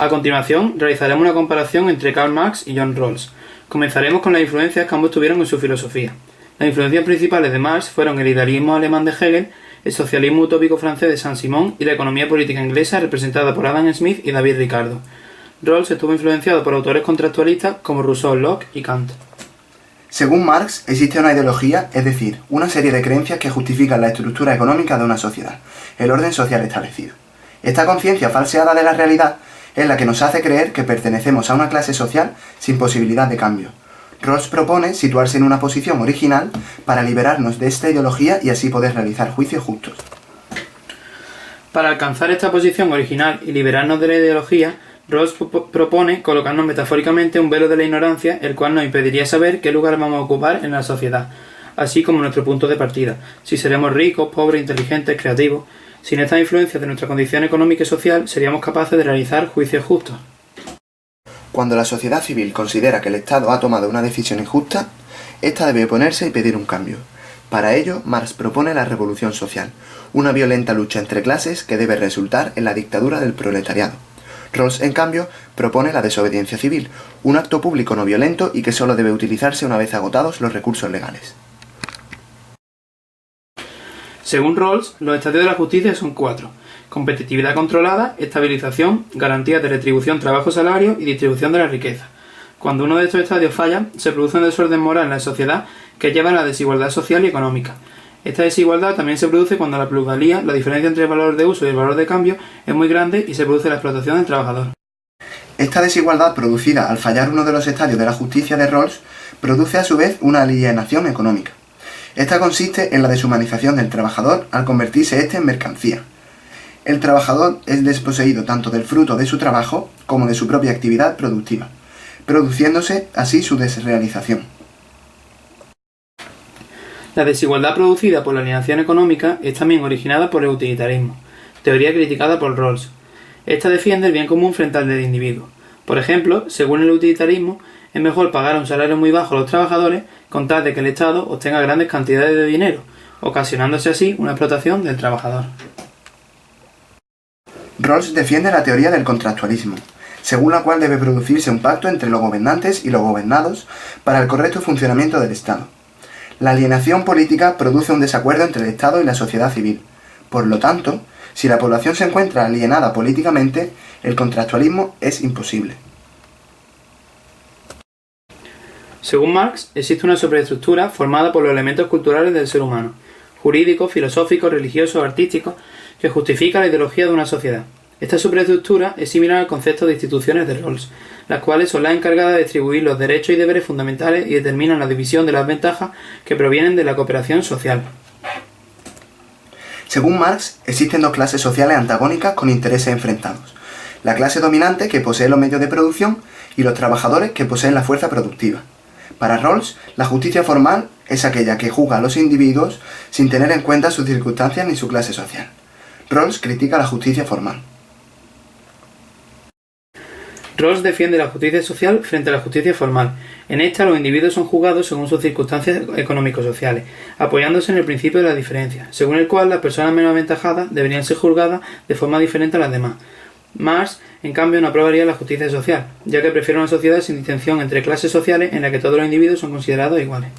A continuación, realizaremos una comparación entre Karl Marx y John Rawls. Comenzaremos con las influencias que ambos tuvieron en su filosofía. Las influencias principales de Marx fueron el idealismo alemán de Hegel, el socialismo utópico francés de Saint-Simon y la economía política inglesa representada por Adam Smith y David Ricardo. Rawls estuvo influenciado por autores contractualistas como Rousseau, Locke y Kant. Según Marx, existe una ideología, es decir, una serie de creencias que justifican la estructura económica de una sociedad, el orden social establecido. Esta conciencia falseada de la realidad es la que nos hace creer que pertenecemos a una clase social sin posibilidad de cambio. Rawls propone situarse en una posición original para liberarnos de esta ideología y así poder realizar juicios justos. Para alcanzar esta posición original y liberarnos de la ideología, Rawls propone colocarnos metafóricamente un velo de la ignorancia, el cual nos impediría saber qué lugar vamos a ocupar en la sociedad, así como nuestro punto de partida, si seremos ricos, pobres, inteligentes, creativos. Sin estas influencias de nuestra condición económica y social, seríamos capaces de realizar juicios justos. Cuando la sociedad civil considera que el Estado ha tomado una decisión injusta, ésta debe oponerse y pedir un cambio. Para ello, Marx propone la revolución social, una violenta lucha entre clases que debe resultar en la dictadura del proletariado. Rawls, en cambio, propone la desobediencia civil, un acto público no violento y que solo debe utilizarse una vez agotados los recursos legales. Según Rawls, los estadios de la justicia son 4: competitividad controlada, estabilización, garantías de retribución, trabajo-salario y distribución de la riqueza. Cuando uno de estos estadios falla, se produce un desorden moral en la sociedad que lleva a la desigualdad social y económica. Esta desigualdad también se produce cuando la plusvalía, la diferencia entre el valor de uso y el valor de cambio, es muy grande y se produce la explotación del trabajador. Esta desigualdad producida al fallar uno de los estadios de la justicia de Rawls produce a su vez una alienación económica. Esta consiste en la deshumanización del trabajador al convertirse éste en mercancía. El trabajador es desposeído tanto del fruto de su trabajo como de su propia actividad productiva, produciéndose así su desrealización. La desigualdad producida por la alienación económica es también originada por el utilitarismo, teoría criticada por Rawls. Esta defiende el bien común frente al del individuo. Por ejemplo, según el utilitarismo, es mejor pagar un salario muy bajo a los trabajadores con tal de que el Estado obtenga grandes cantidades de dinero, ocasionándose así una explotación del trabajador. Rawls defiende la teoría del contractualismo, según la cual debe producirse un pacto entre los gobernantes y los gobernados para el correcto funcionamiento del Estado. La alienación política produce un desacuerdo entre el Estado y la sociedad civil. Por lo tanto, si la población se encuentra alienada políticamente, el contractualismo es imposible. Según Marx, existe una superestructura formada por los elementos culturales del ser humano, jurídicos, filosóficos, religiosos, artísticos, que justifica la ideología de una sociedad. Esta superestructura es similar al concepto de instituciones de Rawls, las cuales son las encargadas de distribuir los derechos y deberes fundamentales y determinan la división de las ventajas que provienen de la cooperación social. Según Marx, existen dos clases sociales antagónicas con intereses enfrentados: la clase dominante, que posee los medios de producción, y los trabajadores, que poseen la fuerza productiva. Para Rawls, la justicia formal es aquella que juzga a los individuos sin tener en cuenta sus circunstancias ni su clase social. Rawls critica la justicia formal. Rawls defiende la justicia social frente a la justicia formal. En esta, los individuos son juzgados según sus circunstancias económico-sociales, apoyándose en el principio de la diferencia, según el cual las personas menos aventajadas deberían ser juzgadas de forma diferente a las demás. Marx, en cambio, no aprobaría la justicia social, ya que prefiere una sociedad sin distinción entre clases sociales en la que todos los individuos son considerados iguales.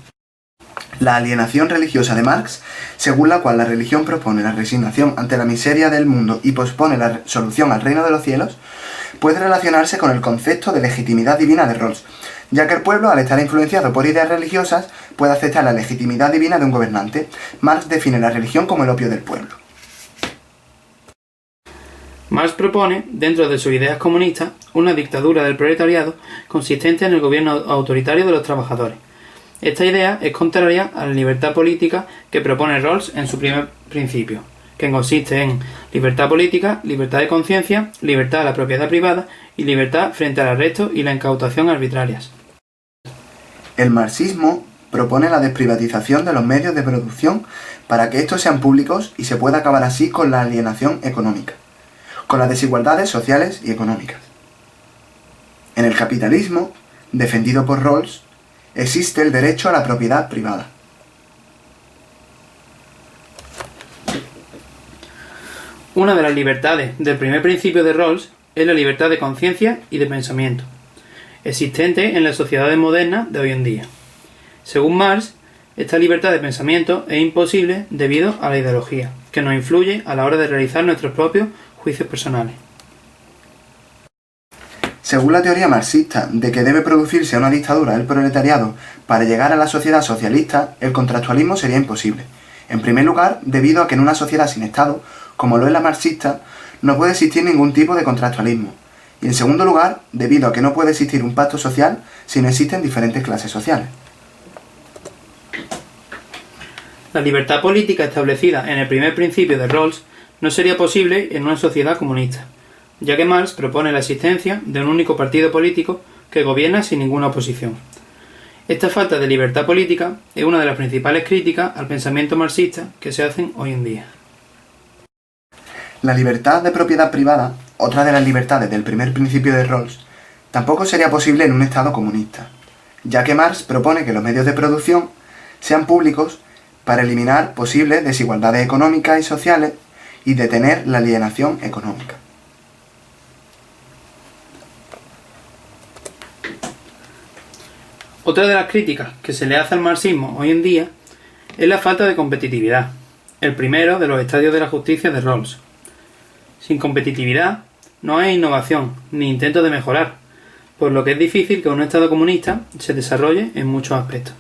La alienación religiosa de Marx, según la cual la religión propone la resignación ante la miseria del mundo y pospone la solución al reino de los cielos, puede relacionarse con el concepto de legitimidad divina de Rawls, ya que el pueblo, al estar influenciado por ideas religiosas, puede aceptar la legitimidad divina de un gobernante. Marx define la religión como el opio del pueblo. Marx propone, dentro de sus ideas comunistas, una dictadura del proletariado consistente en el gobierno autoritario de los trabajadores. Esta idea es contraria a la libertad política que propone Rawls en su primer principio, que consiste en libertad política, libertad de conciencia, libertad a la propiedad privada y libertad frente al arresto y la incautación arbitrarias. El marxismo propone la desprivatización de los medios de producción para que estos sean públicos y se pueda acabar así con la alienación económica, con las desigualdades sociales y económicas. En el capitalismo, defendido por Rawls, existe el derecho a la propiedad privada. Una de las libertades del primer principio de Rawls es la libertad de conciencia y de pensamiento, existente en las sociedades modernas de hoy en día. Según Marx, esta libertad de pensamiento es imposible debido a la ideología, que nos influye a la hora de realizar nuestros propios juicios personales. Según la teoría marxista de que debe producirse una dictadura del proletariado para llegar a la sociedad socialista, el contractualismo sería imposible. En primer lugar, debido a que en una sociedad sin Estado, como lo es la marxista, no puede existir ningún tipo de contractualismo. Y en segundo lugar, debido a que no puede existir un pacto social si no existen diferentes clases sociales. La libertad política establecida en el primer principio de Rawls no sería posible en una sociedad comunista, ya que Marx propone la existencia de un único partido político que gobierna sin ninguna oposición. Esta falta de libertad política es una de las principales críticas al pensamiento marxista que se hacen hoy en día. La libertad de propiedad privada, otra de las libertades del primer principio de Rawls, tampoco sería posible en un Estado comunista, ya que Marx propone que los medios de producción sean públicos para eliminar posibles desigualdades económicas y sociales y detener la alienación económica. Otra de las críticas que se le hace al marxismo hoy en día es la falta de competitividad, el primero de los estadios de la justicia de Rawls. Sin competitividad no hay innovación ni intento de mejorar, por lo que es difícil que un Estado comunista se desarrolle en muchos aspectos.